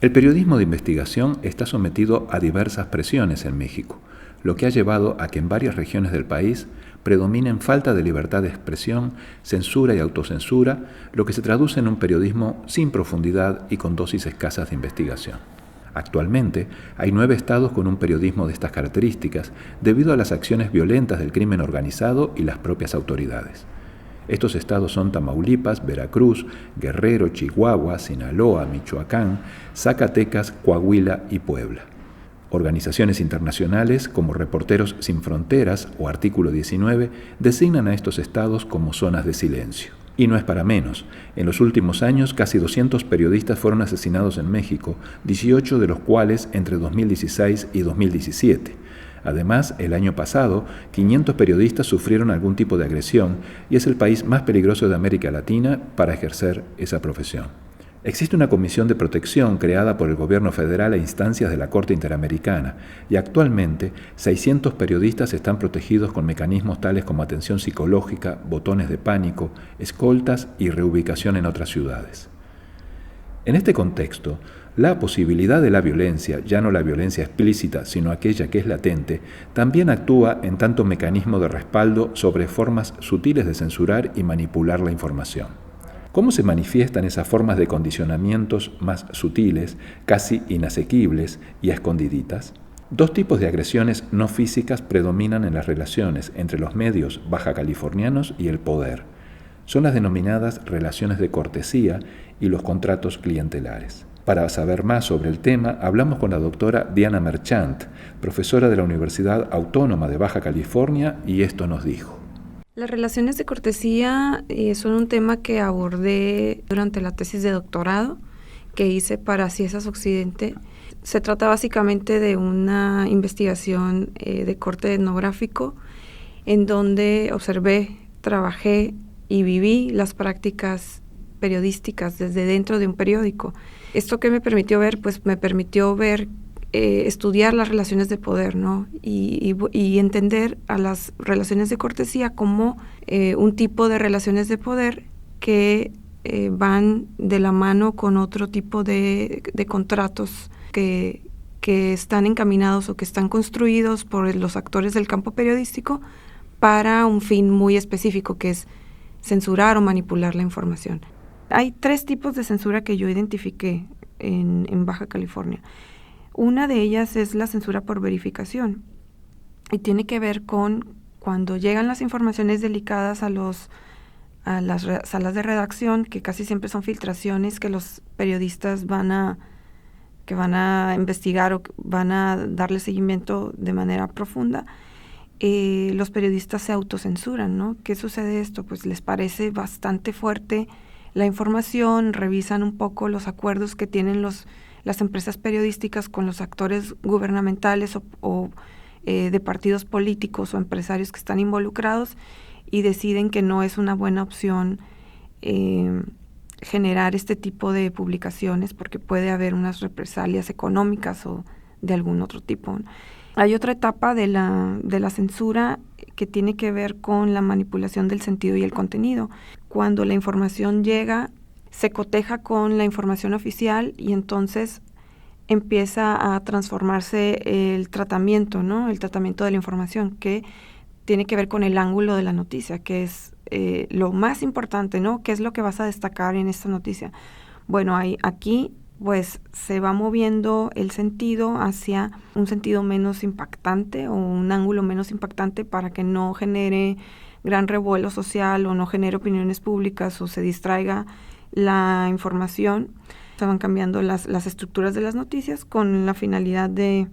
El periodismo de investigación está sometido a diversas presiones en México, lo que ha llevado a que en varias regiones del país predominen falta de libertad de expresión, censura y autocensura, lo que se traduce en un periodismo sin profundidad y con dosis escasas de investigación. Actualmente, hay 9 estados con un periodismo de estas características debido a las acciones violentas del crimen organizado y las propias autoridades. Estos estados son Tamaulipas, Veracruz, Guerrero, Chihuahua, Sinaloa, Michoacán, Zacatecas, Coahuila y Puebla. Organizaciones internacionales como Reporteros Sin Fronteras o Artículo 19 designan a estos estados como zonas de silencio. Y no es para menos. En los últimos años, casi 200 periodistas fueron asesinados en México, 18 de los cuales entre 2016 y 2017. Además, el año pasado, 500 periodistas sufrieron algún tipo de agresión y es el país más peligroso de América Latina para ejercer esa profesión. Existe una comisión de protección creada por el gobierno federal a instancias de la Corte Interamericana y actualmente 600 periodistas están protegidos con mecanismos tales como atención psicológica, botones de pánico, escoltas y reubicación en otras ciudades. En este contexto, la posibilidad de la violencia, ya no la violencia explícita, sino aquella que es latente, también actúa en tanto mecanismo de respaldo sobre formas sutiles de censurar y manipular la información. ¿Cómo se manifiestan esas formas de condicionamientos más sutiles, casi inasequibles y a escondiditas? 2 tipos de agresiones no físicas predominan en las relaciones entre los medios bajacalifornianos y el poder. Son las denominadas relaciones de cortesía y los contratos clientelares. Para saber más sobre el tema, hablamos con la doctora Diana Merchant, profesora de la Universidad Autónoma de Baja California, y esto nos dijo. Las relaciones de cortesía son un tema que abordé durante la tesis de doctorado que hice para Ciesas Occidente. Se trata básicamente de una investigación de corte etnográfico en donde observé, trabajé y viví las prácticas periodísticas desde dentro de un periódico. ¿Esto qué me permitió ver? Pues me permitió ver, estudiar las relaciones de poder, ¿no? Y entender a las relaciones de cortesía como un tipo de relaciones de poder que van de la mano con otro tipo de contratos que están encaminados o que están construidos por los actores del campo periodístico para un fin muy específico, que es censurar o manipular la información. Hay 3 tipos de censura que yo identifiqué en Baja California. Una de ellas es la censura por verificación y tiene que ver con cuando llegan las informaciones delicadas a las salas de redacción, que casi siempre son filtraciones que los periodistas van a investigar o van a darle seguimiento de manera profunda. Los periodistas se autocensuran, ¿no? ¿Qué sucede esto? Pues les parece bastante fuerte la información, revisan un poco los acuerdos que tienen las empresas periodísticas con los actores gubernamentales o de partidos políticos o empresarios que están involucrados y deciden que no es una buena opción generar este tipo de publicaciones porque puede haber unas represalias económicas o de algún otro tipo, ¿no? Hay otra etapa de la censura que tiene que ver con la manipulación del sentido y el contenido. Cuando la información llega, se coteja con la información oficial y entonces empieza a transformarse el tratamiento, ¿no? El tratamiento de la información, que tiene que ver con el ángulo de la noticia, que es lo más importante, ¿no? ¿Qué es lo que vas a destacar en esta noticia? Bueno, aquí pues se va moviendo el sentido hacia un sentido menos impactante o un ángulo menos impactante para que no genere gran revuelo social o no genere opiniones públicas o se distraiga la información. Se van cambiando las estructuras de las noticias con la finalidad de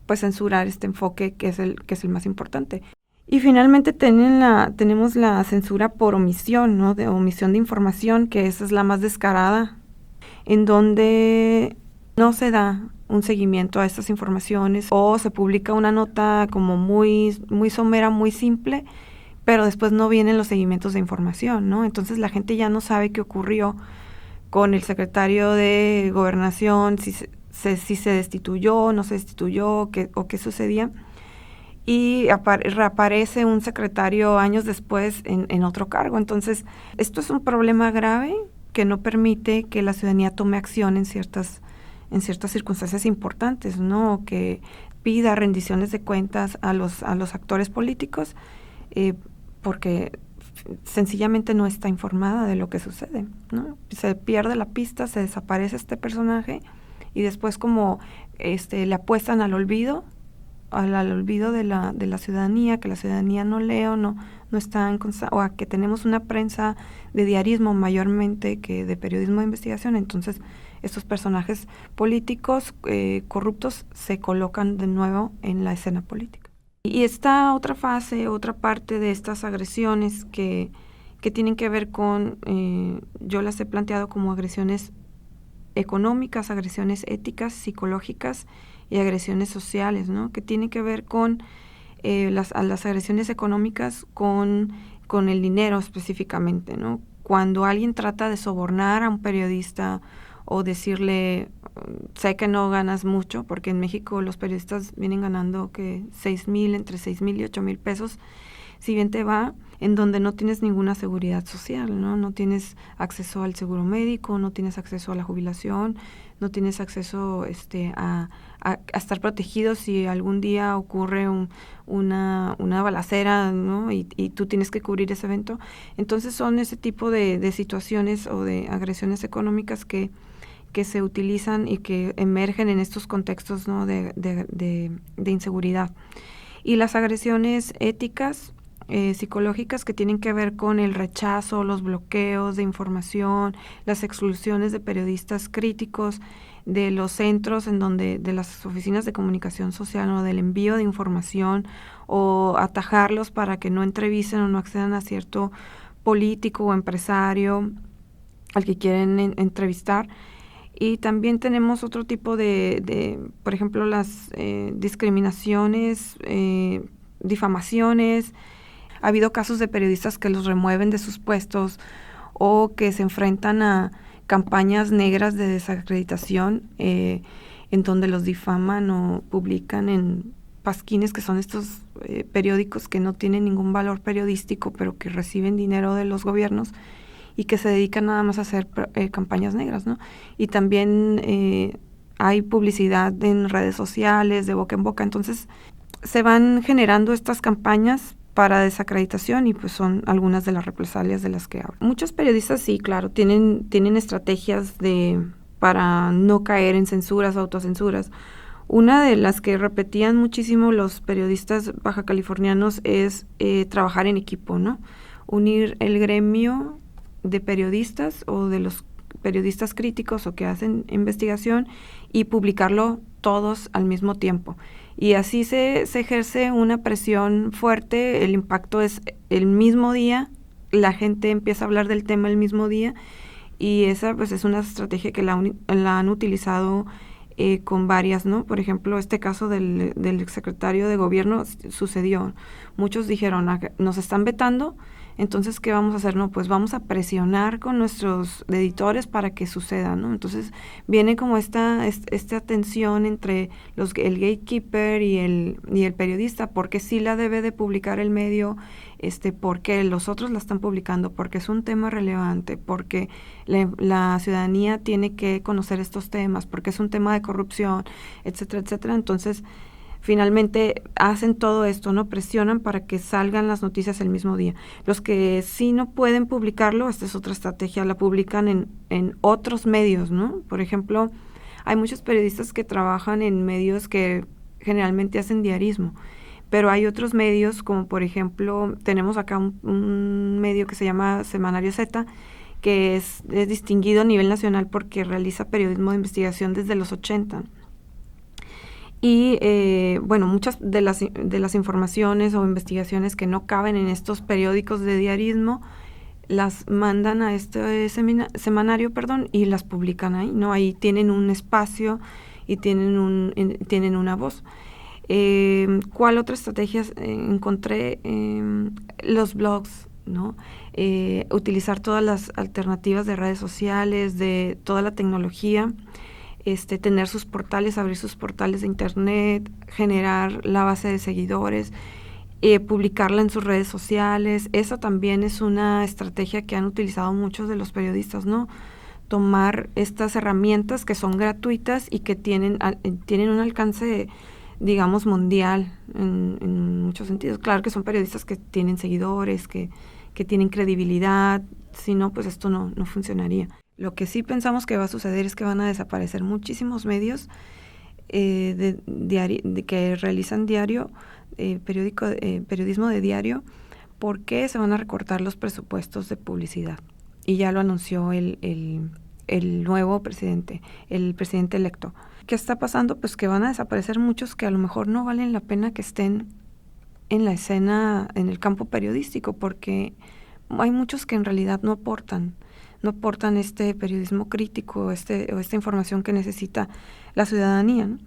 pues censurar este enfoque que es el más importante. Y finalmente tenemos la censura por omisión, ¿no? De omisión de información, que esa es la más descarada, en donde no se da un seguimiento a estas informaciones o se publica una nota como muy, muy somera, muy simple, pero después no vienen los seguimientos de información, ¿no? Entonces la gente ya no sabe qué ocurrió con el secretario de Gobernación, si se destituyó, no se destituyó, qué sucedía. Y reaparece un secretario años después en otro cargo. Entonces, esto es un problema grave que no permite que la ciudadanía tome acción en ciertas en ciertas circunstancias importantes, ¿no? Que pida rendiciones de cuentas a los actores políticos, porque sencillamente no está informada de lo que sucede, ¿no? Se pierde la pista, se desaparece este personaje y después como le apuestan al olvido de la ciudadanía, que la ciudadanía no lee o no está o a que tenemos una prensa de diarismo mayormente que de periodismo de investigación. Entonces estos personajes políticos corruptos se colocan de nuevo en la escena política. Y esta otra fase, otra parte de estas agresiones que tienen que ver con, yo las he planteado como agresiones económicas, agresiones éticas, psicológicas y agresiones sociales, ¿no? Que tienen que ver con las agresiones económicas con el dinero específicamente, ¿no? Cuando alguien trata de sobornar a un periodista o decirle, sé que no ganas mucho, porque en México los periodistas vienen ganando que entre 6,000 y 8,000 pesos, si bien te va, en donde no tienes ninguna seguridad social, ¿no? No tienes acceso al seguro médico, no tienes acceso a la jubilación, no tienes acceso a estar protegido si algún día ocurre una balacera, ¿no? Y tú tienes que cubrir ese evento. Entonces son ese tipo de situaciones o de agresiones económicas que se utilizan y que emergen en estos contextos, ¿no? de inseguridad. Y las agresiones éticas, psicológicas, que tienen que ver con el rechazo, los bloqueos de información, las exclusiones de periodistas críticos, de los centros de las oficinas de comunicación social o del envío de información, o atajarlos para que no entrevisten o no accedan a cierto político o empresario al que quieren entrevistar. Y también tenemos otro tipo de por ejemplo, las discriminaciones, difamaciones. Ha habido casos de periodistas que los remueven de sus puestos o que se enfrentan a campañas negras de desacreditación en donde los difaman o publican en pasquines, que son estos periódicos que no tienen ningún valor periodístico, pero que reciben dinero de los gobiernos y que se dedican nada más a hacer campañas negras, ¿no? Y también hay publicidad en redes sociales, de boca en boca. Entonces se van generando estas campañas para desacreditación y pues son algunas de las represalias de las que hablo. Muchos periodistas sí, claro, tienen estrategias para no caer en censuras o autocensuras. Una de las que repetían muchísimo los periodistas bajacalifornianos es trabajar en equipo, ¿no? Unir el gremio de periodistas o de los periodistas críticos o que hacen investigación y publicarlo todos al mismo tiempo. Y así se ejerce una presión fuerte, el impacto es el mismo día, la gente empieza a hablar del tema el mismo día y esa pues es una estrategia que la han utilizado con varias, ¿no? Por ejemplo, este caso del exsecretario de gobierno sucedió. Muchos dijeron, nos están vetando, entonces, ¿qué vamos a hacer? No, pues vamos a presionar con nuestros editores para que suceda, ¿no? Entonces, viene como esta tensión entre el gatekeeper y el periodista, porque sí la debe de publicar el medio, porque los otros la están publicando, porque es un tema relevante, porque la ciudadanía tiene que conocer estos temas, porque es un tema de corrupción, etcétera, etcétera. Entonces, finalmente hacen todo esto, ¿no? Presionan para que salgan las noticias el mismo día. Los que sí no pueden publicarlo, esta es otra estrategia, la publican en otros medios, ¿no? Por ejemplo, hay muchos periodistas que trabajan en medios que generalmente hacen diarismo, pero hay otros medios, como por ejemplo, tenemos acá un medio que se llama Semanario Z, que es distinguido a nivel nacional porque realiza periodismo de investigación desde los 80. Y muchas de las informaciones o investigaciones que no caben en estos periódicos de diarismo las mandan a este semanario, y las publican ahí, ¿no? Ahí tienen un espacio y tienen una voz. ¿Cuál otra estrategia encontré? Los blogs, ¿no? Utilizar todas las alternativas de redes sociales, de toda la tecnología. Tener sus portales, abrir sus portales de internet, generar la base de seguidores, publicarla en sus redes sociales. Esa también es una estrategia que han utilizado muchos de los periodistas, ¿no? tomar estas herramientas que son gratuitas y que tienen un alcance, digamos, mundial en muchos sentidos. Claro que son periodistas que tienen seguidores, que tienen credibilidad, si no, pues esto no funcionaría. Lo que sí pensamos que va a suceder es que van a desaparecer muchísimos medios que realizan periodismo de diario, porque se van a recortar los presupuestos de publicidad. Y ya lo anunció el nuevo presidente, el presidente electo. ¿Qué está pasando? Pues que van a desaparecer muchos que a lo mejor no valen la pena que estén en la escena, en el campo periodístico, porque hay muchos que en realidad no aportan este periodismo crítico, o esta información que necesita la ciudadanía, ¿no?